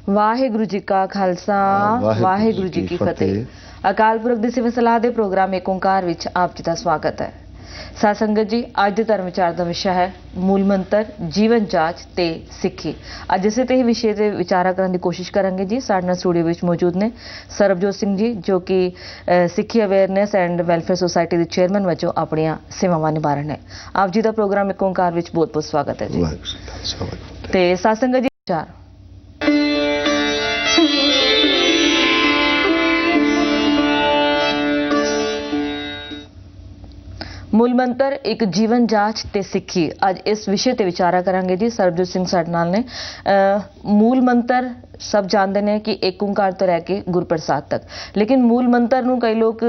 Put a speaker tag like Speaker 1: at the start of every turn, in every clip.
Speaker 1: ਵਾਹਿਗੁਰੂ ਜੀ ਕਾ ਖਾਲਸਾ ਵਾਹਿਗੁਰੂ ਜੀ ਕੀ ਫਤਿਹ। ਅਕਾਲ ਪੁਰਖ ਦੀ ਸਿਫਤ ਸਲਾਹ ਦੇ ਪ੍ਰੋਗਰਾਮ ਏਕ ਓਂਕਾਰ ਵਿੱਚ ਆਪ ਜੀ ਦਾ ਸਵਾਗਤ ਹੈ। ਸਾਧ ਸੰਗਤ ਜੀ, ਅੱਜ ਦੇ ਧਰਮ ਵਿਚਾਰ ਦਾ ਵਿਸ਼ਾ ਹੈ ਮੂਲ ਮੰਤਰ, ਜੀਵਨ ਜਾਂਚ ਤੇ ਸਿੱਖੀ। ਅੱਜ ਇਸੇ ਤੇ ਹੀ ਵਿਸ਼ੇ ਤੇ ਵਿਚਾਰਾ ਕਰਨ ਦੀ ਕੋਸ਼ਿਸ਼ ਕਰਾਂਗੇ ਜੀ। ਸਾਡੇ ਨਾਲ ਸਟੂਡੀਓ ਵਿੱਚ ਮੌਜੂਦ ਨੇ ਸਰਬਜੋਤ ਸਿੰਘ ਜੀ, ਜੋ ਕਿ ਸਿੱਖੀ ਅਵੇਅਰਨੈਸ ਐਂਡ ਵੈਲਫੇਅਰ ਸੁਸਾਇਟੀ ਦੇ ਚੇਅਰਮੈਨ ਵਜੋਂ ਆਪਣੀਆਂ ਸੇਵਾਵਾਂ ਨਿਭਾ ਰਹੇ ਨੇ। ਆਪ ਜੀ ਦਾ ਪ੍ਰੋਗਰਾਮ ਏਕ ਓਂਕਾਰ ਵਿੱਚ ਬਹੁਤ ਬਹੁਤ ਸਵਾਗਤ ਹੈ ਜੀ। ਤੇ ਸਾਧ ਸੰਗਤ ਜੀ, ਵਿਚਾਰ मूल मंत्र एक जीवन जांच ते सिक्खी। अज इस विषय ते विचारा करांगे जी। सरबजोत सिंह साडे नाल ने। मूल मंत्र सब जानते हैं कि एक ओंकार तो रह के गुरप्रसाद तक, लेकिन मूल मंत्र नूं कई लोग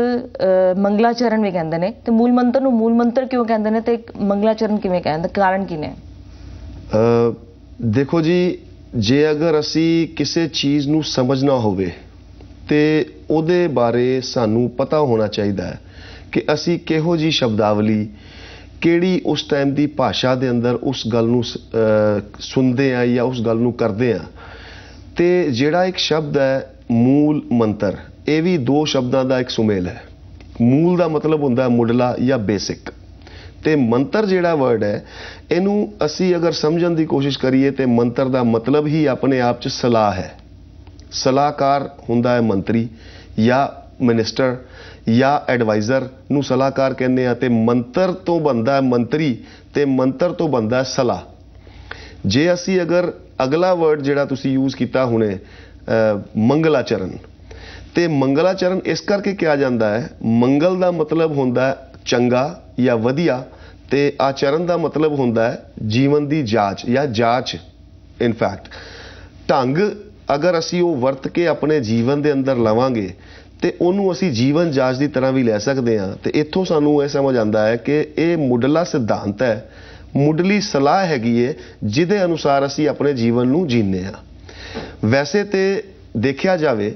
Speaker 1: मंगलाचरण भी कहते हैं। तो मूल मंत्र नूं मूल मंत्र क्यों कहते हैं ते मंगलाचरण किवें कहते, कारण की ने?
Speaker 2: देखो जी, जे अगर असी किसी चीज़ नूं समझना होवे ते उहदे बारे सानू पता होना चाहिए कि असी किहो जी शब्दावली किहड़ी उस टाइम की भाषा के अंदर उस गल नूं सुनते हैं या उस गल नूं करते हैं। तो जिहड़ा एक शब्द है मूल मंत्र, ये भी दो शब्दों का एक सुमेल है। मूल का मतलब हुंदा है मुढ़ला या बेसिक, तो मंत्र जिहड़ा वर्ड है इनू असी अगर समझण की कोशिश करिए तो मंत्र का मतलब ही अपने आप च सलाह है। सलाहकार हुंदा है मंत्री या मिनिस्टर या एडवाइज़र नूं सलाहकार कहने आ। ते मंत्र तो बनता है मंत्री, ते मंत्र तो बनता है सलाह। जे असी अगर अगला वर्ड जिहड़ा तुसीं यूज़ किया हुणे मंगलाचरण, ते मंगलाचरण इस करके किया जाता है, मंगल का मतलब हुंदा है चंगा या वधिया, ते आचरण का मतलब हुंदा है जीवन की जांच या जांच। इनफैक्ट ढंग अगर असी वो वरत के अपने जीवन के अंदर लवांगे तो उन्होंने असी जीवन जांच की तरह भी लै सकते हैं। तो इत्थों सानू यह समझ आता है कि यह मुढ़ला सिद्धांत है, मुढ़ली सलाह हैगी है जिदे अनुसार असी अपने जीवन नूं जीने आ। वैसे तो देखा जाए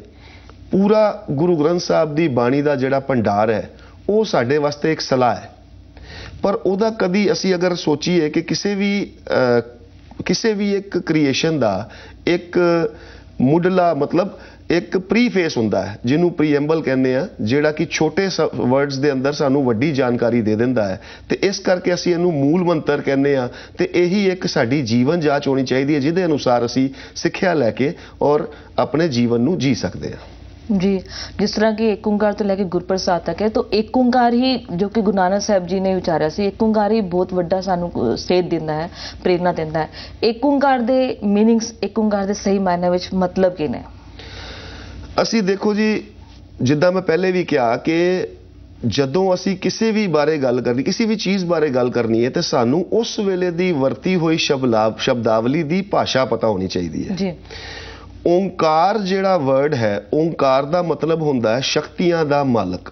Speaker 2: पूरा गुरु ग्रंथ साहब की बाणी का जिहड़ा भंडार है वो साडे वास्ते एक सलाह है। पर उहदा कदी असी अगर सोचीए कि किसी भी एक क्रिएशन का एक मुढ़ला मतलब एक प्री फेस हुंदा है जिन्हों प्रीएम्बल कहने आ, जिहड़ा कि छोटे वर्ड्स के अंदर सानू वड्डी जानकारी दे दिंदा है। तो इस करके असी इहनूं मूल मंत्र कहने आ। तो यही एक साडी जीवन जांच होनी चाहिए जिहदे अनुसार असी सिक्ख्या लैके और अपने जीवन नूं जी सकते हैं
Speaker 1: जी। जिस तरह कि एक ओंकार तो लैके गुरप्रसाद तक है, तो एक ओंकार ही जो कि गुरु नानक साहब जी ने विचारा सी, एक ओंकार ही बहुत वड्डा सानू सेध दिंदा है, प्रेरणा दिंदा है। एक ओंकार दे मीनिंग्स, एक ओंकार दे सही मायने विच मतलब की ने?
Speaker 2: असी देखो जी, जिद्दां मैं पहले भी कहा कि जदों असी किसी भी बारे गल करनी, किसी भी चीज़ बारे गल करनी है तो सानू उस वेले दी वरती हुई शब्दावली दी भाषा पता होनी चाहिए है जी। ओंकार जिहड़ा वर्ड है, ओंकार का मतलब हुंदा है शक्तियां दा मालक।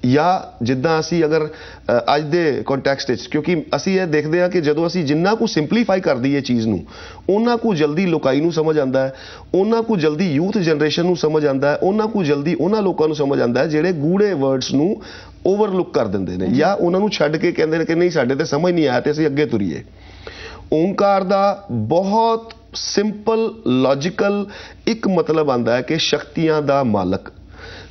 Speaker 2: या जिद्दां असी अगर अज दे कॉन्टैक्सट विच, क्योंकि असी ये देखते हैं कि जदों असी जिन्ना को सिंपलीफाई कर दईए चीज़ नूं, उन्ना को जल्दी लोकाई नूं समझ आंदा है, उन्ना को जल्दी यूथ जनरेशन नूं समझ आंदा है, उन्ना को जल्दी उन्हां लोकां नूं समझ आंदा है जिहड़े गूढ़े वर्ड्स नूं ओवरलुक कर दिंदे ने या उन्हां नूं छड्ड के कहंदे ने कि नहीं साडे ते समझ नहीं आया ते असी अगे तुरीए। ओंकार दा बहुत सिंपल लॉजिकल एक मतलब आंदा है कि शक्तियां दा मालक।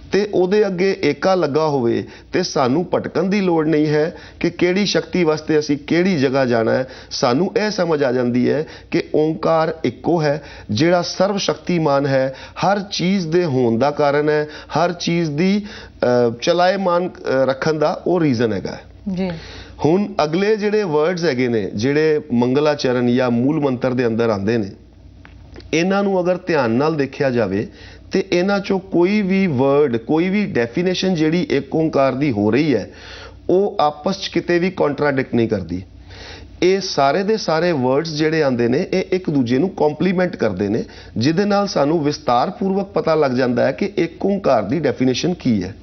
Speaker 2: ते ओदे अगे एका लगा होवे ते सानू भटकन की लोड़ नहीं है कि केड़ी शक्ति वास्ते असी केड़ी जगह जाना है। सानू यह समझ आ जाती है कि ओंकार इक्को है जिहड़ा सर्वशक्तिमान है, हर चीज़ दे होण दा कारण है, हर चीज़ दी चलाएमान रखन दा वो रीजन हैगा जी। हुण अगले जिहड़े वर्ड्स हैगे ने, जिहड़े मंगलाचरण या मूल मंत्र दे अंदर आंदे ने, इन्हां नूं अगर ध्यान नाल देखिया जावे तो इन्हां चों कोई भी वर्ड, कोई भी डेफिनेशन जिहड़ी एक ओंकार दी हो रही है वो आपस च किते भी कॉन्ट्राडिक्ट नहीं करती। ये सारे दे सारे वर्ड्स जिहड़े आंदे ने ये एक दूजे नूं कॉम्पलीमेंट करते हैं, जिहदे नाल सानू विस्तारपूर्वक पता लग जाता है कि एक ओंकार दी डेफिनेशन की है।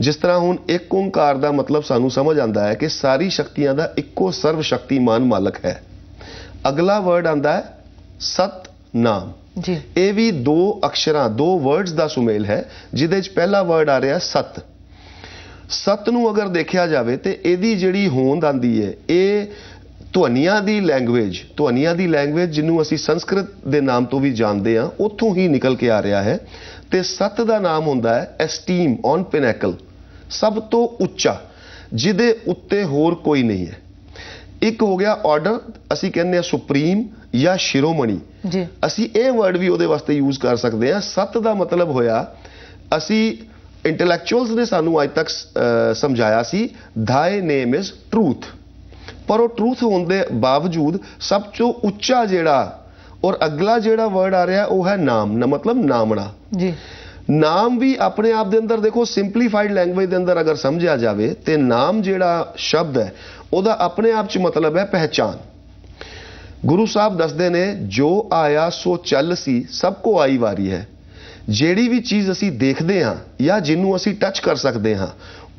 Speaker 2: जिस तरह हुण एक ओंकार का मतलब सानू समझ आता है कि सारी शक्तियां दा इक्को सर्वशक्तिमान मालक है। अगला वर्ड आंदा है सतनाम जी। ये भी दो अक्षरां, दो वर्ड्स का सुमेल है, जिहदे च पहला वर्ड आ रहा सत। सत नूं अगर देखा जाए तो यदी जिहड़ी होंद आंदी है, ये ਧਵਨੀਆਂ ਦੀ ਲੈਂਗੁਏਜ ਜਿਹਨੂੰ ਅਸੀਂ ਸੰਸਕ੍ਰਿਤ ਦੇ ਨਾਮ ਤੋਂ ਵੀ ਜਾਣਦੇ ਹਾਂ, ਉੱਥੋਂ ਹੀ ਨਿਕਲ ਕੇ ਆ ਰਿਹਾ ਹੈ। ਤੇ ਸੱਤ ਦਾ ਨਾਮ ਹੁੰਦਾ ਹੈ ਐਸਟੀਮ ਔਨ ਪਿਨੈਕਲ, ਸਭ ਤੋਂ ਉੱਚਾ, ਜਿਹਦੇ ਉੱਤੇ ਹੋਰ ਕੋਈ ਨਹੀਂ ਹੈ। ਇੱਕ ਹੋ ਗਿਆ ਆਰਡਰ, ਅਸੀਂ ਕਹਿੰਦੇ ਹਾਂ ਸੁਪਰੀਮ ਜਾਂ ਸ਼ਿਰੋਮਣੀ
Speaker 1: ਜੀ।
Speaker 2: ਅਸੀਂ ਇਹ ਵਰਡ ਵੀ ਉਹਦੇ ਵਾਸਤੇ ਯੂਜ਼ ਕਰ ਸਕਦੇ ਹਾਂ। ਸੱਤ ਦਾ ਮਤਲਬ ਹੋਇਆ, ਅਸੀਂ ਇੰਟੈਲੈਕਚੁਅਲਸ ਨੇ ਸਾਨੂੰ ਅੱਜ ਤੱਕ ਸਮਝਾਇਆ ਸੀ ਥਾਈ ਨੇਮ ਇਜ਼ ਟਰੂਥ, ਪਰ ਉਹ ਟਰੂਥ ਹੋਣ ਦੇ ਬਾਵਜੂਦ ਸਭ ਤੋਂ ਉੱਚਾ ਜਿਹੜਾ ਔਰ ਅਗਲਾ ਜਿਹੜਾ ਵਰਡ ਆ ਰਿਹਾ ਉਹ ਹੈ ਨਾਮ, ਨਾ ਮਤਲਬ ਨਾਮਣਾ
Speaker 1: ਜੀ।
Speaker 2: ਨਾਮ ਵੀ ਆਪਣੇ ਆਪ ਦੇ ਅੰਦਰ ਦੇਖੋ ਸਿੰਪਲੀਫਾਈਡ ਲੈਂਗੁਏਜ ਦੇ ਅੰਦਰ ਅਗਰ ਸਮਝਿਆ ਜਾਵੇ ਤੇ ਨਾਮ ਜਿਹੜਾ ਸ਼ਬਦ ਹੈ ਉਹਦਾ ਆਪਣੇ ਆਪ 'ਚ ਮਤਲਬ ਹੈ ਪਹਿਚਾਨ। ਗੁਰੂ ਸਾਹਿਬ ਦੱਸਦੇ ਨੇ ਜੋ ਆਇਆ ਸੋ ਚੱਲ ਸੀ, ਸਭ ਕੋ ਆਈ ਵਾਰੀ ਹੈ। ਜਿਹੜੀ ਵੀ ਚੀਜ਼ ਅਸੀਂ ਦੇਖਦੇ ਹਾਂ ਜਾਂ ਜਿਹਨੂੰ ਅਸੀਂ ਟੱਚ ਕਰ ਸਕਦੇ ਹਾਂ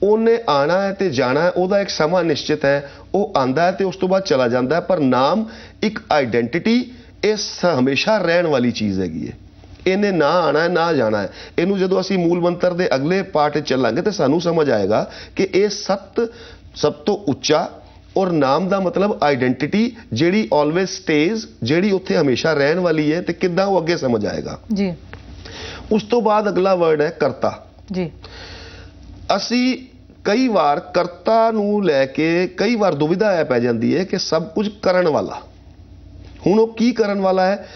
Speaker 2: ਉਹਨੇ ਆਣਾ ਹੈ ਤੇ ਜਾਣਾ ਹੈ, ਉਹਦਾ ਇੱਕ ਸਮਾਂ ਨਿਸ਼ਚਿਤ ਹੈ, ਉਹ ਆਂਦਾ ਹੈ ਤੇ ਉਸ ਤੋਂ ਬਾਅਦ ਚਲਾ ਜਾਂਦਾ ਹੈ। ਪਰ ਨਾਮ ਇੱਕ ਆਈਡੈਂਟੀਟੀ, ਇਹ ਹਮੇਸ਼ਾ ਰਹਿਣ ਵਾਲੀ ਚੀਜ਼ ਹੈਗੀ ਹੈ। ਇਹਨੇ ਨਾ ਆਣਾ ਹੈ ਨਾ ਜਾਣਾ ਹੈ। ਇਹਨੂੰ ਜਦੋਂ ਅਸੀਂ ਮੂਲ ਮੰਤਰ ਦੇ ਅਗਲੇ ਪਾਰਟ 'ਚ ਚੱਲਾਂਗੇ ਤੇ ਸਾਨੂੰ ਸਮਝ ਆਏਗਾ ਕਿ ਇਹ ਸਭ ਤੋਂ ਉੱਚਾ ਔਰ ਨਾਮ ਦਾ ਮਤਲਬ ਆਈਡੈਂਟੀਟੀ ਜਿਹੜੀ ਆਲਵੇਜ਼ ਸਟੇਜ਼, ਜਿਹੜੀ ਉੱਥੇ ਹਮੇਸ਼ਾ ਰਹਿਣ ਵਾਲੀ ਹੈ, ਤੇ ਕਿੱਦਾਂ ਉਹ ਅੱਗੇ ਸਮਝ ਆਏਗਾ ਜੀ। ਉਸ ਤੋਂ ਬਾਅਦ ਅਗਲਾ ਵਰਡ ਹੈ ਕਰਤਾ ਜੀ। ਅਸੀਂ ਕਈ ਵਾਰ ਕਰਤਾ ਨੂੰ ਲੈ ਕੇ ਕਈ ਵਾਰ ਦੁਵਿਧਾ ਇਹ ਪੈ ਜਾਂਦੀ ਹੈ ਕਿ ਸਭ ਕੁਝ ਕਰਨ ਵਾਲਾ, ਹੁਣ ਉਹ ਕੀ ਕਰਨ ਵਾਲਾ ਹੈ?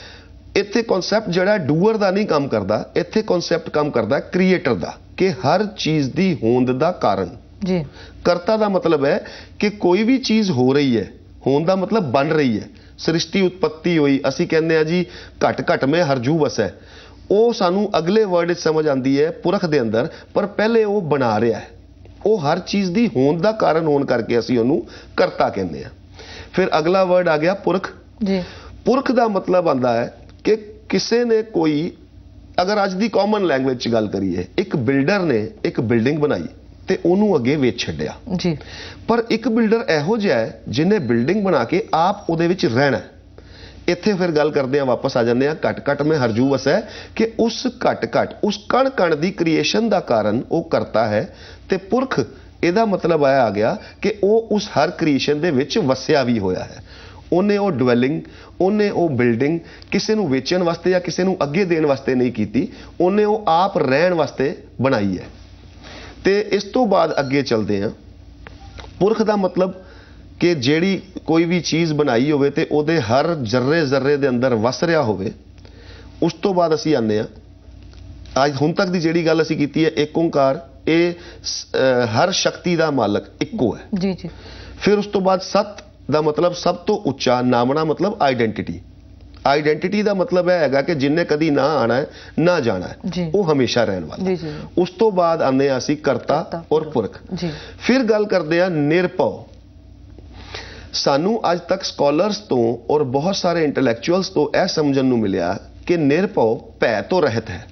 Speaker 2: ਇੱਥੇ ਕਨਸੈਪਟ ਜਿਹੜਾ ਡੂਅਰ ਦਾ ਨਹੀਂ ਕੰਮ ਕਰਦਾ, ਇੱਥੇ ਕਨਸੈਪਟ ਕੰਮ ਕਰਦਾ ਕ੍ਰੀਏਟਰ ਦਾ, ਕਿ ਹਰ ਚੀਜ਼ ਦੀ ਹੋਂਦ ਦਾ ਕਾਰਨ ਜੀ। ਕਰਤਾ ਦਾ ਮਤਲਬ ਹੈ ਕਿ ਕੋਈ ਵੀ ਚੀਜ਼ ਹੋ ਰਹੀ ਹੈ, ਹੋਂਦ ਦਾ ਮਤਲਬ ਬਣ ਰਹੀ ਹੈ। ਸ੍ਰਿਸ਼ਟੀ ਉਤਪत्ति ਹੋਈ, ਅਸੀਂ ਕਹਿੰਦੇ ਆ ਜੀ ਘਟ ਘਟ ਮੈਂ ਹਰਜੂ ਵਸੈ, ਉਹ ਸਾਨੂੰ ਅਗਲੇ ਵਰਡ ਵਿੱਚ ਸਮਝ ਆਉਂਦੀ ਹੈ ਪੁਰਖ ਦੇ ਅੰਦਰ, ਪਰ ਪਹਿਲੇ ਉਹ ਬਣਾ ਰਿਹਾ ਹੈ। ਉਹ ਹਰ ਚੀਜ਼ ਦੀ ਹੋਂਦ ਦਾ ਕਾਰਨ ਹੋਣ ਕਰਕੇ ਅਸੀਂ ਉਹਨੂੰ ਕਰਤਾ ਕਹਿੰਦੇ ਆ। ਫਿਰ ਅਗਲਾ ਵਰਡ ਆ ਗਿਆ ਪੁਰਖ ਜੀ। ਪੁਰਖ ਦਾ ਮਤਲਬ ਆਉਂਦਾ ਹੈ ਕਿ ਕਿਸੇ ਨੇ ਕੋਈ, ਅਗਰ ਅੱਜ ਦੀ ਕਾਮਨ ਲੈਂਗੁਏਜ 'ਚ ਗੱਲ ਕਰੀਏ, ਇੱਕ ਬਿਲਡਰ ਨੇ ਇੱਕ ਬਿਲਡਿੰਗ ਬਣਾਈ ਤੇ ਉਹਨੂੰ ਅੱਗੇ ਵੇਚ ਛੱਡਿਆ ਜੀ। ਪਰ ਇੱਕ ਬਿਲਡਰ ਇਹੋ ਜਿਹਾ ਹੈ ਜਿਹਨੇ ਬਿਲਡਿੰਗ ਬਣਾ ਕੇ ਆਪ ਉਹਦੇ ਵਿੱਚ ਰਹਿਣਾ। ਇੱਥੇ ਫਿਰ ਗੱਲ ਕਰਦੇ ਆ, ਵਾਪਸ ਆ ਜਾਂਦੇ ਆ ਘਟ ਘਟ ਮੈਂ ਹਰਜੂ ਵਸੈ, ਕਿ ਉਸ ਘਟ ਘਟ, ਉਸ ਕਣ ਕਣ ਦੀ ਕ੍ਰੀਏਸ਼ਨ ਦਾ ਕਾਰਨ ਉਹ ਕਰਤਾ ਹੈ। ਤੇ ਪੁਰਖ ਇਹਦਾ ਮਤਲਬ ਆ ਗਿਆ ਕਿ ਉਹ ਉਸ ਹਰ ਕ੍ਰੀਏਸ਼ਨ ਦੇ ਵਿੱਚ ਵਸਿਆ ਵੀ ਹੋਇਆ ਹੈ। ਉਹਨੇ ਉਹ ਡਵੈਲਿੰਗ, ਉਹਨੇ ਉਹ ਬਿਲਡਿੰਗ ਕਿਸੇ ਨੂੰ ਵੇਚਣ ਵਾਸਤੇ ਜਾਂ ਕਿਸੇ ਨੂੰ ਅੱਗੇ ਦੇਣ ਵਾਸਤੇ ਨਹੀਂ ਕੀਤੀ, ਉਹਨੇ ਉਹ ਆਪ ਰਹਿਣ ਵਾਸਤੇ ਬਣਾਈ ਹੈ। ਤੇ ਇਸ ਤੋਂ ਬਾਅਦ ਅੱਗੇ ਚੱਲਦੇ ਹਾਂ। ਪੁਰਖ ਦਾ ਮਤਲਬ ਕਿ ਜਿਹੜੀ ਕੋਈ ਵੀ ਚੀਜ਼ ਬਣਾਈ ਹੋਵੇ ਤੇ ਉਹਦੇ ਹਰ ਜ਼ਰਰੇ ਜ਼ਰਰੇ ਦੇ ਅੰਦਰ ਵਸ ਰਿਹਾ ਹੋਵੇ। ਉਸ ਤੋਂ ਬਾਅਦ ਅਸੀਂ ਆਉਂਦੇ ਹਾਂ, ਅੱਜ ਹੁਣ ਤੱਕ ਦੀ ਜਿਹੜੀ ਗੱਲ ਅਸੀਂ ਕੀਤੀ ਹੈ ਏਕ ਓਂਕਾਰ, ਇਹ ਹਰ ਸ਼ਕਤੀ ਦਾ ਮਾਲਕ ਇੱਕੋ ਹੈ ਜੀ ਜੀ। ਫਿਰ ਉਸ ਤੋਂ ਬਾਅਦ ਸਤ ਦਾ ਮਤਲਬ ਸਭ ਤੋਂ ਉੱਚਾ, ਨਾਮਣਾ ਮਤਲਬ ਆਈਡੈਂਟੀਟੀ। ਆਈਡੈਂਟੀਟੀ ਦਾ ਮਤਲਬ ਇਹ ਹੈਗਾ ਕਿ ਜਿੰਨੇ ਕਦੀ ਨਾ ਆਣਾ ਹੈ ਨਾ ਜਾਣਾ ਹੈ, ਉਹ ਹਮੇਸ਼ਾ ਰਹਿਣ ਵਾਲਾ। ਉਸ ਤੋਂ ਬਾਅਦ ਆਉਂਦੇ ਹਾਂ ਅਸੀਂ ਕਰਤਾ ਔਰ ਪੁਰਖ। ਫਿਰ ਗੱਲ ਕਰਦੇ ਹਾਂ ਨਿਰਭਉ। ਸਾਨੂੰ ਅੱਜ ਤੱਕ ਸਕਾਲਰਸ ਤੋਂ ਔਰ ਬਹੁਤ ਸਾਰੇ ਇੰਟੈਲੈਕਚੁਅਲਸ ਤੋਂ ਇਹ ਸਮਝਣ ਨੂੰ ਮਿਲਿਆ ਕਿ ਨਿਰਭਉ ਭੈ ਤੋਂ ਰਹਿਤ ਹੈ।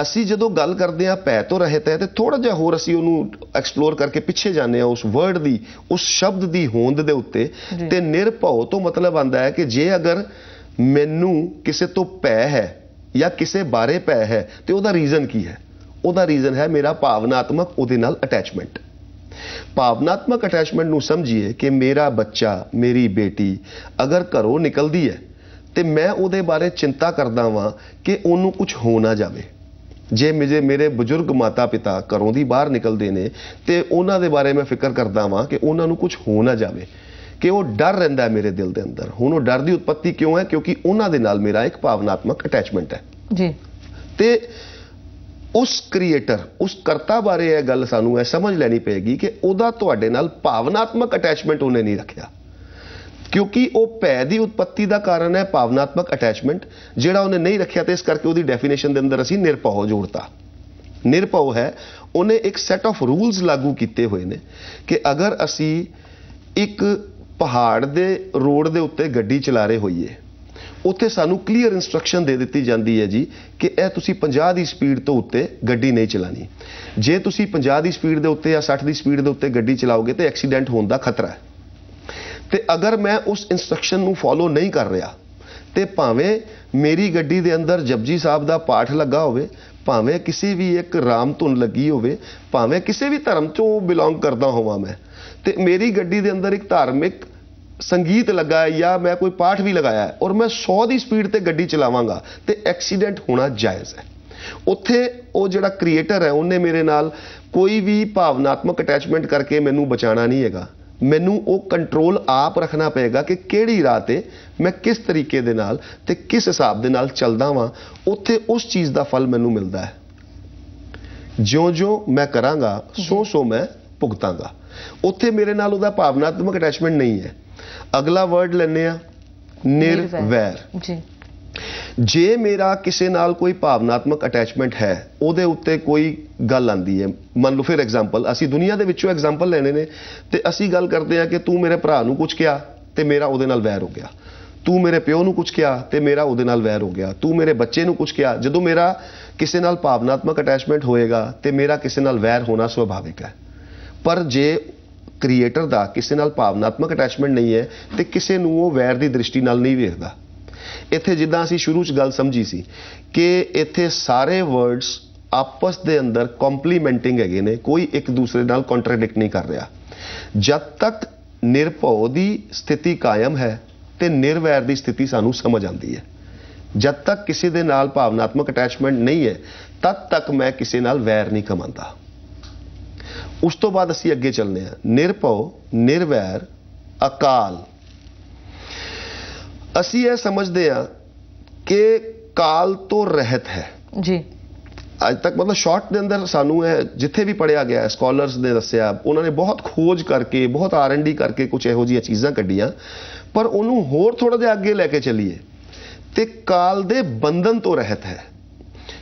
Speaker 2: ਅਸੀਂ ਜਦੋਂ ਗੱਲ ਕਰਦੇ ਹਾਂ ਭੈ ਤੋਂ ਰਹਿਤ ਹੈ ਤੇ ਥੋੜਾ ਜਿਹਾ ਹੋਰ ਅਸੀਂ ਉਹਨੂੰ ਐਕਸਪਲੋਰ ਕਰਕੇ ਪਿੱਛੇ ਜਾਂਦੇ ਹਾਂ ਉਸ ਵਰਡ ਦੀ, ਉਸ ਸ਼ਬਦ ਦੀ ਹੋਂਦ ਦੇ ਉੱਤੇ। ਤੇ ਨਿਰਭਉ ਤੋਂ ਮਤਲਬ ਆਉਂਦਾ ਹੈ ਕਿ ਜੇ ਅਗਰ ਮੈਨੂੰ ਕਿਸੇ ਤੋਂ ਭੈ ਹੈ ਜਾਂ ਕਿਸੇ ਬਾਰੇ ਭੈ ਹੈ ਤੇ ਉਹਦਾ ਰੀਜ਼ਨ ਕੀ ਹੈ? ਉਹਦਾ ਰੀਜ਼ਨ ਹੈ ਮੇਰਾ ਭਾਵਨਾਤਮਕ ਉਹਦੇ ਨਾਲ ਅਟੈਚਮੈਂਟ। ਭਾਵਨਾਤਮਕ ਅਟੈਚਮੈਂਟ ਨੂੰ ਸਮਝੀਏ ਕਿ ਮੇਰਾ ਬੱਚਾ, ਮੇਰੀ ਬੇਟੀ ਅਗਰ ਘਰੋਂ ਨਿਕਲਦੀ ਹੈ ਤੇ ਮੈਂ ਉਹਦੇ ਬਾਰੇ ਚਿੰਤਾ ਕਰਦਾ ਵਾਂ ਕਿ ਉਹਨੂੰ ਕੁਝ ਹੋ ਨਾ ਜਾਵੇ। ਜੇ ਮੇਰੇ ਬਜ਼ੁਰਗ ਮਾਤਾ ਪਿਤਾ ਘਰੋਂ ਦੀ ਬਾਹਰ ਨਿਕਲਦੇ ਨੇ ਤੇ ਉਹਨਾਂ ਦੇ ਬਾਰੇ ਮੈਂ ਫਿਕਰ ਕਰਦਾ ਵਾਂ ਕਿ ਉਹਨਾਂ ਨੂੰ ਕੁਝ ਹੋ ਨਾ ਜਾਵੇ, ਕਿ ਉਹ ਡਰ ਰਹਿੰਦਾ ਮੇਰੇ ਦਿਲ ਦੇ ਅੰਦਰ। ਹੁਣ ਉਹ ਡਰ ਦੀ ਉਤਪत्ति ਕਿਉਂ ਹੈ? ਕਿਉਂਕਿ ਉਹਨਾਂ ਦੇ ਨਾਲ ਮੇਰਾ ਇੱਕ ਭਾਵਨਾਤਮਕ ਅਟੈਚਮੈਂਟ ਹੈ ਜੀ। ਤੇ ਉਸ ਕ੍ਰੀਏਟਰ, ਉਸ ਕਰਤਾ ਬਾਰੇ ਇਹ ਗੱਲ ਸਾਨੂੰ ਇਹ ਸਮਝ ਲੈਣੀ ਪਏਗੀ ਕਿ ਉਹਦਾ ਤੁਹਾਡੇ ਨਾਲ ਭਾਵਨਾਤਮਕ ਅਟੈਚਮੈਂਟ ਉਹਨੇ ਨਹੀਂ ਰੱਖਿਆ, ਕਿਉਂਕਿ ਉਹ ਭੈ ਦੀ ਉਤਪत्ति ਦਾ ਕਾਰਨ ਹੈ ਭਾਵਨਾਤਮਕ ਅਟੈਚਮੈਂਟ, ਜਿਹੜਾ ਉਹਨੇ ਨਹੀਂ ਰੱਖਿਆ। ਤੇ ਇਸ ਕਰਕੇ ਉਹਦੀ ਡੈਫੀਨੇਸ਼ਨ ਦੇ ਅੰਦਰ ਅਸੀਂ ਨਿਰਭਉ ਜੋੜਤਾ। ਨਿਰਭਉ ਹੈ ਉਹਨੇ ਇੱਕ ਸੈਟ ਆਫ ਰੂਲਸ ਲਾਗੂ ਕੀਤੇ ਹੋਏ ਨੇ ਕਿ ਅਗਰ ਅਸੀਂ ਇੱਕ ਪਹਾੜ ਦੇ ਰੋਡ ਦੇ ਉੱਤੇ ਗੱਡੀ ਚਲਾ ਰਹੇ ਹੋਈਏ, ਉੱਥੇ ਸਾਨੂੰ ਕਲੀਅਰ ਇਨਸਟਰਕਸ਼ਨ ਦੇ ਦਿੱਤੀ ਜਾਂਦੀ ਹੈ ਜੀ ਕਿ ਇਹ ਤੁਸੀਂ 50 ਦੀ ਸਪੀਡ ਤੋਂ ਉੱਤੇ ਗੱਡੀ ਨਹੀਂ ਚਲਾਣੀ। ਜੇ ਤੁਸੀਂ 50 ਦੀ ਸਪੀਡ ਦੇ ਉੱਤੇ ਜਾਂ 60 ਦੀ ਸਪੀਡ ਦੇ ਉੱਤੇ ਗੱਡੀ ਚਲਾਓਗੇ ਤੇ ਐਕਸੀਡੈਂਟ ਹੋਣ ਦਾ ਖਤਰਾ ਹੈ। ਤੇ ਅਗਰ ਮੈਂ ਉਸ ਇਨਸਟਰਕਸ਼ਨ ਨੂੰ ਫੋਲੋ ਨਹੀਂ ਕਰ ਰਿਹਾ ਤੇ ਭਾਵੇਂ ਮੇਰੀ ਗੱਡੀ ਦੇ ਅੰਦਰ ਜਪਜੀ ਸਾਹਿਬ ਦਾ ਪਾਠ ਲੱਗਾ ਹੋਵੇ, ਭਾਵੇਂ ਕਿਸੇ ਵੀ ਇੱਕ ਰਾਮ ਧੁਨ ਲੱਗੀ ਹੋਵੇ, ਭਾਵੇਂ ਕਿਸੇ ਵੀ ਧਰਮ ਤੋਂ ਬਿਲੋਂਗ ਕਰਦਾ ਹੋਵਾਂ ਮੈਂ, ਤੇ ਮੇਰੀ ਗੱਡੀ ਦੇ ਅੰਦਰ ਇੱਕ ਧਾਰਮਿਕ ਸੰਗੀਤ ਲੱਗਾ ਹੈ ਜਾਂ ਮੈਂ ਕੋਈ ਪਾਠ ਵੀ ਲਗਾਇਆ ਹੈ ਔਰ ਮੈਂ 100 ਦੀ ਸਪੀਡ ਤੇ ਗੱਡੀ ਚਲਾਵਾਂਗਾ ਤੇ ਐਕਸੀਡੈਂਟ ਹੋਣਾ ਜਾਇਜ਼ ਹੈ। ਉੱਥੇ ਉਹ ਜਿਹੜਾ ਕ੍ਰੀਏਟਰ ਹੈ ਉਹਨੇ ਮੇਰੇ ਨਾਲ ਕੋਈ ਵੀ ਭਾਵਨਾਤਮਕ ਅਟੈਚਮੈਂਟ ਕਰਕੇ ਮੈਨੂੰ ਬਚਾਉਣਾ ਨਹੀਂ ਹੈਗਾ। ਮੈਨੂੰ ਉਹ ਕੰਟਰੋਲ ਆਪ ਰੱਖਣਾ ਪਏਗਾ ਕਿ ਕਿਹੜੀ ਰਾਹ ਤੇ ਮੈਂ ਕਿਸ ਤਰੀਕੇ ਦੇ ਨਾਲ ਤੇ ਕਿਸ ਹਿਸਾਬ ਦੇ ਨਾਲ ਚੱਲਦਾ ਵਾਂ। ਉੱਥੇ ਉਸ ਚੀਜ਼ ਦਾ ਫਲ ਮੈਨੂੰ ਮਿਲਦਾ ਹੈ। ਜਿਉਂ-ਜਿਉਂ ਮੈਂ ਕਰਾਂਗਾ ਸੋ ਮੈਂ ਭੁਗਤਾਂਗਾ। ਉੱਥੇ ਮੇਰੇ ਨਾਲ ਉਹਦਾ ਭਾਵਨਾਤਮਕ ਅਟੈਚਮੈਂਟ ਨਹੀਂ ਹੈ। ਅਗਲਾ ਵਰਡ ਲੈਂਦੇ ਆ ਨਿਰਵੈਰ ਜੀ। ਜੇ ਮੇਰਾ ਕਿਸੇ ਨਾਲ ਕੋਈ ਭਾਵਨਾਤਮਕ ਅਟੈਚਮੈਂਟ ਹੈ, ਉਹਦੇ ਉੱਤੇ ਕੋਈ ਗੱਲ ਆਂਦੀ ਹੈ, ਮੰਨ ਲਓ ਫਿਰ ਐਗਜ਼ਾਮਪਲ, ਅਸੀਂ ਦੁਨੀਆ ਦੇ ਵਿੱਚੋਂ ਐਗਜ਼ਾਮਪਲ ਲੈਣੇ ਨੇ ਤੇ ਅਸੀਂ ਗੱਲ ਕਰਦੇ ਹਾਂ ਕਿ ਤੂੰ ਮੇਰੇ ਭਰਾ ਨੂੰ ਕੁਝ ਕਿਹਾ ਤੇ ਮੇਰਾ ਉਹਦੇ ਨਾਲ ਵੈਰ ਹੋ ਗਿਆ, ਤੂੰ ਮੇਰੇ ਪਿਓ ਨੂੰ ਕੁਝ ਕਿਹਾ ਤੇ ਮੇਰਾ ਉਹਦੇ ਨਾਲ ਵੈਰ ਹੋ ਗਿਆ, ਤੂੰ ਮੇਰੇ ਬੱਚੇ ਨੂੰ ਕੁਝ ਕਿਹਾ। ਜਦੋਂ ਮੇਰਾ ਕਿਸੇ ਨਾਲ ਭਾਵਨਾਤਮਕ ਅਟੈਚਮੈਂਟ ਹੋਏਗਾ ਤੇ ਮੇਰਾ ਕਿਸੇ ਨਾਲ ਵੈਰ ਹੋਣਾ ਸੁਭਾਵਿਕ ਹੈ। ਪਰ ਜੇ ਕ੍ਰੀਏਟਰ ਦਾ ਕਿਸੇ ਨਾਲ ਭਾਵਨਾਤਮਕ ਅਟੈਚਮੈਂਟ ਨਹੀਂ ਹੈ ਤੇ ਕਿਸੇ ਨੂੰ ਉਹ ਵੈਰ ਦੀ ਦ੍ਰਿਸ਼ਟੀ ਨਾਲ ਨਹੀਂ ਵੇਖਦਾ। ਇੱਥੇ ਜਿੱਦਾਂ ਅਸੀਂ ਸ਼ੁਰੂ 'ਚ ਗੱਲ ਸਮਝੀ ਸੀ ਕਿ ਇੱਥੇ ਸਾਰੇ ਵਰਡਸ ਆਪਸ ਦੇ ਅੰਦਰ ਕੰਪਲੀਮੈਂਟਿੰਗ ਹੈਗੇ ਨੇ, ਕੋਈ ਇੱਕ ਦੂਸਰੇ ਨਾਲ ਕੰਟਰਡਿਕਟ ਨਹੀਂ ਕਰ ਰਿਹਾ। ਜਦ ਤੱਕ ਨਿਰਭਉ ਦੀ ਸਥਿਤੀ ਕਾਇਮ ਹੈ ਤੇ ਨਿਰਵੈਰ ਦੀ ਸਥਿਤੀ ਸਾਨੂੰ ਸਮਝ ਆਉਂਦੀ ਹੈ। ਜਦ ਤੱਕ ਕਿਸੇ ਦੇ ਨਾਲ ਭਾਵਨਾਤਮਕ ਅਟੈਚਮੈਂਟ ਨਹੀਂ ਹੈ ਤਦ ਤੱਕ ਮੈਂ ਕਿਸੇ ਨਾਲ ਵੈਰ ਨਹੀਂ ਕਮਾਉਂਦਾ। ਉਸ ਤੋਂ ਬਾਅਦ ਅਸੀਂ ਅੱਗੇ ਚੱਲਦੇ ਹਾਂ। ਨਿਰਭਉ, ਨਿਰਵੈਰ, ਅਕਾਲ। ਅਸੀਂ ਇਹ ਸਮਝਦੇ ਹਾਂ ਕਿ ਕਾਲ ਤੋਂ ਰਹਿਤ ਹੈ ਜੀ। ਅੱਜ ਤੱਕ ਮਤਲਬ ਸ਼ਾਰਟ ਦੇ ਅੰਦਰ ਸਾਨੂੰ ਇਹ ਜਿੱਥੇ ਵੀ ਪੜਿਆ ਗਿਆ, ਸਕਾਲਰਸ ਨੇ ਦੱਸਿਆ, ਉਹਨਾਂ ਨੇ ਬਹੁਤ ਖੋਜ ਕਰਕੇ, ਬਹੁਤ R&D ਕਰਕੇ ਕੁਝ ਇਹੋ ਜਿਹੀਆਂ ਚੀਜ਼ਾਂ ਕੱਢੀਆਂ। ਪਰ ਉਹਨੂੰ ਹੋਰ ਥੋੜਾ ਜਿਹਾ ਅੱਗੇ ਲੈ ਕੇ ਚੱਲੀਏ ਤੇ ਕਾਲ ਦੇ ਬੰਧਨ ਤੋਂ ਰਹਿਤ ਹੈ।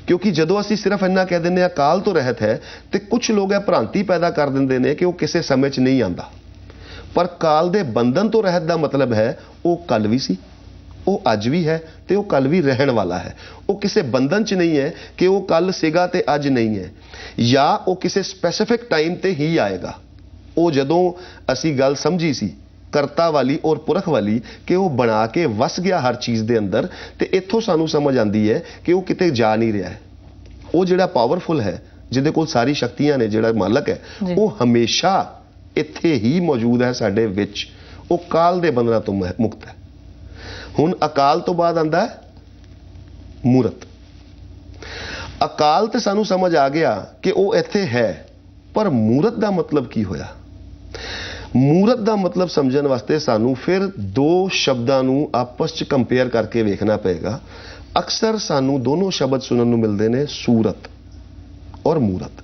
Speaker 2: ਕਿਉਂਕਿ ਜਦੋਂ ਅਸੀਂ ਸਿਰਫ ਇੰਨਾ ਕਹਿ ਦਿੰਦੇ ਹਾਂ ਕਾਲ ਤੋਂ ਰਹਿਤ ਹੈ ਤੇ ਕੁਝ ਲੋਕ ਇਹ ਭ੍ਰਾਂਤੀ ਪੈਦਾ ਕਰ ਦਿੰਦੇ ਨੇ ਕਿ ਉਹ ਕਿਸੇ ਸਮੇਂ 'ਚ ਨਹੀਂ ਆਉਂਦਾ। ਪਰ ਕਾਲ ਦੇ ਬੰਧਨ ਤੋਂ ਰਹਿਤ ਦਾ ਮਤਲਬ ਹੈ ਉਹ ਕੱਲ ਵੀ ਸੀ, ਉਹ ਅੱਜ ਵੀ ਹੈ ਤੇ ਉਹ ਕੱਲ ਵੀ ਰਹਿਣ ਵਾਲਾ ਹੈ। ਉਹ ਕਿਸੇ ਬੰਧਨ 'ਚ ਨਹੀਂ ਹੈ ਕਿ ਉਹ ਕੱਲ ਸੀਗਾ ਤੇ ਅੱਜ ਨਹੀਂ ਹੈ, ਜਾਂ ਉਹ ਕਿਸੇ ਸਪੈਸੀਫਿਕ ਟਾਈਮ ਤੇ ਹੀ ਆਏਗਾ। ਉਹ ਜਦੋਂ ਅਸੀਂ ਗੱਲ ਸਮਝੀ ਸੀ ਕਰਤਾ ਵਾਲੀ ਔਰ ਪੁਰਖ ਵਾਲੀ ਕਿ ਉਹ ਬਣਾ ਕੇ ਵਸ ਗਿਆ ਹਰ ਚੀਜ਼ ਦੇ ਅੰਦਰ, ਤੇ ਇੱਥੋਂ ਸਾਨੂੰ ਸਮਝ ਆਉਂਦੀ ਹੈ ਕਿ ਉਹ ਕਿਤੇ ਜਾ ਨਹੀਂ ਰਿਹਾ ਹੈ। ਉਹ ਜਿਹੜਾ ਪਾਵਰਫੁਲ ਹੈ, ਜਿਹਦੇ ਕੋਲ ਸਾਰੀ ਸ਼ਕਤੀਆਂ ਨੇ, ਜਿਹੜਾ ਮਾਲਕ ਹੈ, ਉਹ ਹਮੇਸ਼ਾ ਇੱਥੇ ਹੀ ਮੌਜੂਦ ਹੈ ਸਾਡੇ ਵਿੱਚ। ਉਹ ਕਾਲ ਦੇ ਬੰਧਨਾਂ ਤੋਂ ਮੁਕਤ ਹੈ। ਹੁਣ ਅਕਾਲ ਤੋਂ ਬਾਅਦ ਆਂਦਾ ਮੂਰਤ। ਅਕਾਲ ਤੇ ਸਾਨੂੰ ਸਮਝ ਆ ਗਿਆ ਕਿ ਉਹ ਇੱਥੇ ਹੈ, ਪਰ ਮੂਰਤ ਦਾ ਮਤਲਬ ਕੀ ਹੋਇਆ? ਮੂਰਤ ਦਾ ਮਤਲਬ ਸਮਝਣ ਵਾਸਤੇ ਸਾਨੂੰ ਫਿਰ ਦੋ ਸ਼ਬਦਾਂ ਨੂੰ ਆਪਸ 'ਚ ਕੰਪੇਅਰ ਕਰਕੇ ਵੇਖਣਾ ਪਏਗਾ। ਅਕਸਰ ਸਾਨੂੰ ਦੋਨੋਂ ਸ਼ਬਦ ਸੁਣਨ ਨੂੰ ਮਿਲਦੇ ਨੇ, ਸੂਰਤ ਔਰ ਮੂਰਤ।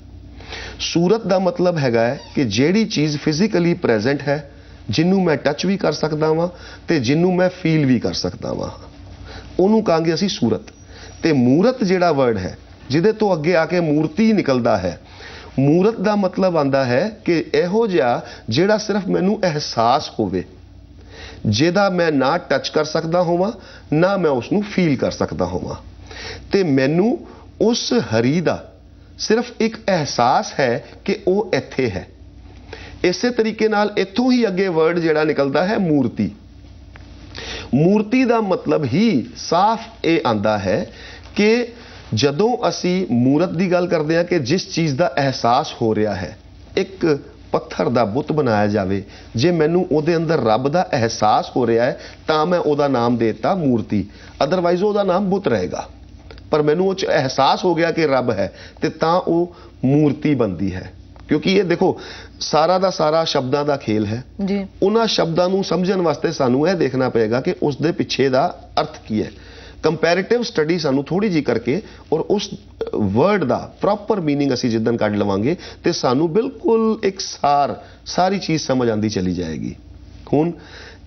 Speaker 2: ਸੂਰਤ ਦਾ ਮਤਲਬ ਹੈਗਾ ਹੈ ਕਿ ਜਿਹੜੀ ਚੀਜ਼ ਫਿਜ਼ੀਕਲੀ ਪ੍ਰੈਜ਼ੈਂਟ ਹੈ, ਜਿਹਨੂੰ ਮੈਂ ਟੱਚ ਵੀ ਕਰ ਸਕਦਾ ਵਾਂ ਤੇ ਜਿਹਨੂੰ ਮੈਂ ਫੀਲ ਵੀ ਕਰ ਸਕਦਾ ਵਾਂ, ਉਹਨੂੰ ਕਹਾਂਗੇ ਅਸੀਂ ਸੂਰਤ। ਤੇ ਮੂਰਤ ਜਿਹੜਾ ਵਰਡ ਹੈ, ਜਿਹਦੇ ਤੋਂ ਅੱਗੇ ਆ ਕੇ ਮੂਰਤੀ ਨਿਕਲਦਾ ਹੈ, ਮੂਰਤ ਦਾ ਮਤਲਬ ਆਂਦਾ ਹੈ ਕਿ ਇਹੋ ਜਿਹਾ ਜਿਹੜਾ ਸਿਰਫ ਮੈਨੂੰ ਅਹਿਸਾਸ ਹੋਵੇ, ਜਿਹਦਾ ਮੈਂ ਨਾ ਟੱਚ ਕਰ ਸਕਦਾ ਹੋਵਾਂ ਨਾ ਮੈਂ ਉਸ ਨੂੰ ਫੀਲ ਕਰ ਸਕਦਾ ਹੋਵਾਂ, ਤੇ ਮੈਨੂੰ ਉਸ ਹਰੀ ਦਾ ਸਿਰਫ ਇੱਕ ਅਹਿਸਾਸ ਹੈ ਕਿ ਉਹ ਇੱਥੇ ਹੈ। ਇਸੇ ਤਰੀਕੇ ਨਾਲ ਇੱਥੋਂ ਹੀ ਅੱਗੇ ਵਰਡ ਜਿਹੜਾ ਨਿਕਲਦਾ ਹੈ ਮੂਰਤੀ। ਮੂਰਤੀ ਦਾ ਮਤਲਬ ਹੀ ਸਾਫ਼ ਇਹ ਆਂਦਾ ਹੈ ਕਿ ਜਦੋਂ ਅਸੀਂ ਮੂਰਤ ਦੀ ਗੱਲ ਕਰਦੇ ਹਾਂ ਕਿ ਜਿਸ ਚੀਜ਼ ਦਾ ਅਹਿਸਾਸ ਹੋ ਰਿਹਾ ਹੈ, ਇੱਕ ਪੱਥਰ ਦਾ ਬੁੱਤ ਬਣਾਇਆ ਜਾਵੇ, ਜੇ ਮੈਨੂੰ ਉਹਦੇ ਅੰਦਰ ਰੱਬ ਦਾ ਅਹਿਸਾਸ ਹੋ ਰਿਹਾ ਹੈ ਤਾਂ ਮੈਂ ਉਹਦਾ ਨਾਮ ਦੇ ਦਿੱਤਾ ਮੂਰਤੀ। ਅਦਰਵਾਈਜ਼ ਉਹਦਾ ਨਾਮ ਬੁੱਤ ਰਹੇਗਾ। ਪਰ ਮੈਨੂੰ ਉਹ 'ਚ ਅਹਿਸਾਸ ਹੋ ਗਿਆ ਕਿ ਰੱਬ ਹੈ ਤੇ ਤਾਂ ਉਹ ਮੂਰਤੀ ਬਣਦੀ ਹੈ। ਕਿਉਂਕਿ ਇਹ ਦੇਖੋ ਸਾਰਾ ਦਾ ਸਾਰਾ ਸ਼ਬਦਾਂ ਦਾ ਖੇਲ ਹੈ ਜੀ। ਉਹਨਾਂ ਸ਼ਬਦਾਂ ਨੂੰ ਸਮਝਣ ਵਾਸਤੇ ਸਾਨੂੰ ਇਹ ਦੇਖਣਾ ਪਏਗਾ ਕਿ ਉਸ ਦੇ ਪਿੱਛੇ ਦਾ ਅਰਥ ਕੀ ਹੈ। ਕੰਪੈਰੀਟਿਵ ਸਟੱਡੀ ਸਾਨੂੰ ਥੋੜੀ ਜੀ ਕਰਕੇ ਔਰ ਉਸ ਵਰਡ ਦਾ ਪ੍ਰੋਪਰ ਮੀਨਿੰਗ ਅਸੀਂ ਜਿੱਦਣ ਕੱਢ ਲਵਾਂਗੇ ਤੇ ਸਾਨੂੰ ਬਿਲਕੁਲ ਇੱਕ ਸਾਰੀ ਚੀਜ਼ ਸਮਝ ਆਉਂਦੀ ਚਲੀ ਜਾਏਗੀ। ਹੁਣ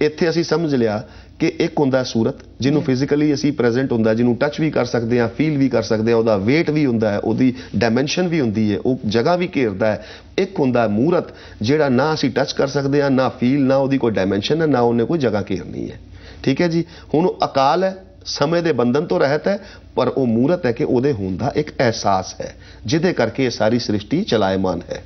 Speaker 2: ਇੱਥੇ ਅਸੀਂ ਸਮਝ ਲਿਆ ਕਿ ਇੱਕ ਹੁੰਦਾ ਸੂਰਤ, ਜਿਹਨੂੰ ਫਿਜ਼ੀਕਲੀ ਅਸੀਂ ਪ੍ਰੈਜ਼ੈਂਟ ਹੁੰਦਾ, ਜਿਹਨੂੰ ਟੱਚ ਵੀ ਕਰ ਸਕਦੇ ਹਾਂ, ਫੀਲ ਵੀ ਕਰ ਸਕਦੇ ਹਾਂ, ਉਹਦਾ ਵੇਟ ਵੀ ਹੁੰਦਾ ਹੈ, ਉਹਦੀ ਡਾਇਮੈਂਸ਼ਨ ਵੀ ਹੁੰਦੀ ਹੈ, ਉਹ ਜਗ੍ਹਾ ਵੀ ਘੇਰਦਾ ਹੈ। ਇੱਕ ਹੁੰਦਾ ਮੂਰਤ, ਜਿਹੜਾ ਨਾ ਅਸੀਂ ਟੱਚ ਕਰ ਸਕਦੇ ਹਾਂ, ਨਾ ਫੀਲ, ਨਾ ਉਹਦੀ ਕੋਈ ਡਾਇਮੈਂਸ਼ਨ ਹੈ, ਨਾ ਉਹਨੇ ਕੋਈ ਜਗ੍ਹਾ ਘੇਰਨੀ ਹੈ। ਠੀਕ ਹੈ ਜੀ। ਹੁਣ ਉਹ ਅਕਾਲ ਹੈ, ਸਮੇਂ ਦੇ ਬੰਧਨ ਤੋਂ ਰਹਿਤ ਹੈ, ਪਰ ਉਹ ਮੂਰਤ ਹੈ ਕਿ ਉਹਦੇ ਹੋਣ ਦਾ ਇੱਕ ਅਹਿਸਾਸ ਹੈ, ਜਿਹਦੇ ਕਰਕੇ ਇਹ ਸਾਰੀ ਸ੍ਰਿਸ਼ਟੀ ਚਲਾਇਮਾਨ ਹੈ।